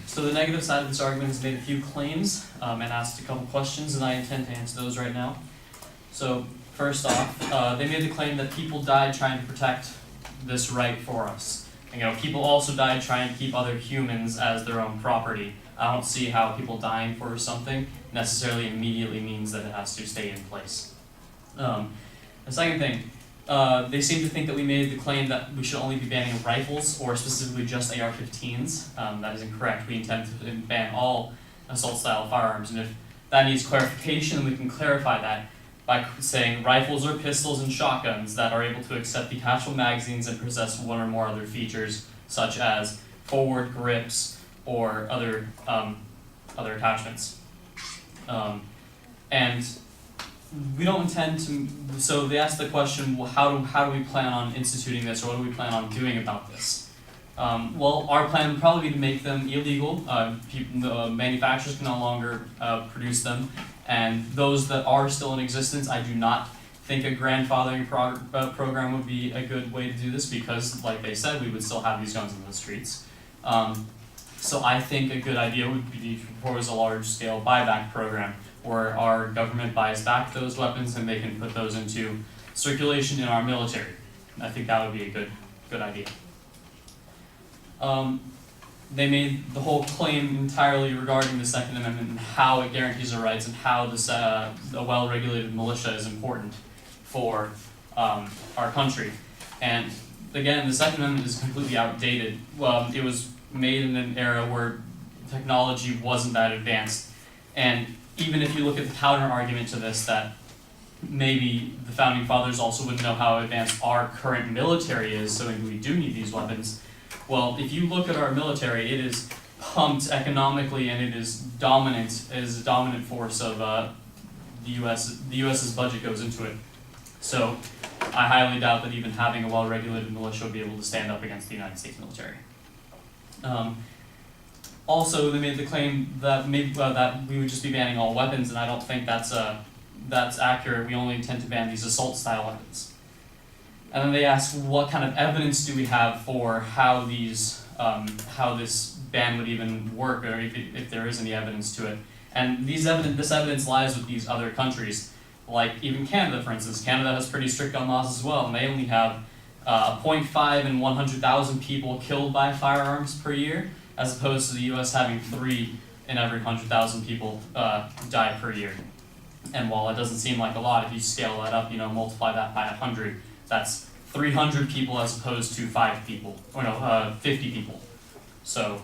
So the negative side of this argument has made a few claims and asked a couple questions, and I intend to answer those right now. So first off, they made the claim that people died trying to protect this right for us. And, people also died trying to keep other humans as their own property. I don't see how people dying for something necessarily immediately means that it has to stay in place. The second thing, they seem to think that we made the claim that we should only be banning rifles, or specifically just AR-15s. That is incorrect. We intend to ban all assault-style firearms, and if that needs clarification, we can clarify that by saying rifles or pistols and shotguns that are able to accept detachable magazines and possess one or more other features, such as forward grips or other attachments. And we don't intend to, so they asked the question, well, how do we plan on instituting this, or what do we plan on doing about this? Well, our plan would probably be to make them illegal. Manufacturers can no longer produce them, and those that are still in existence, I do not think a grandfathering program would be a good way to do this, because, like they said, we would still have these guns in the streets. So I think a good idea would be to propose a large-scale buyback program, where our government buys back those weapons and they can put those into circulation in our military. I think that would be a good idea. They made the whole claim entirely regarding the Second Amendment and how it guarantees our rights and how this, a well-regulated militia is important for our country. And again, the Second Amendment is completely outdated. Well, it was made in an era where technology wasn't that advanced. And even if you look at the counter argument to this, that maybe the Founding Fathers also wouldn't know how advanced our current military is, so maybe we do need these weapons. Well, if you look at our military, it is pumped economically, and it is dominant, a dominant force of the U.S. The U.S.'s budget goes into it. So I highly doubt that even having a well-regulated militia would be able to stand up against the United States military. Also, they made the claim that maybe that we would just be banning all weapons, and I don't think that's accurate. We only intend to ban these assault-style weapons. And then they asked, what kind of evidence do we have for how this ban would even work, or if there is any evidence to it? And this evidence lies with these other countries, like even Canada, for instance. Canada has pretty strict gun laws as well, and they only have 0.5 in 100,000 people killed by firearms per year, as opposed to the U.S. having 3 in every 100,000 people die per year. And while it doesn't seem like a lot, if you scale that up, multiply that by 100, that's 300 people as opposed to 5 people, or no, 50 people. So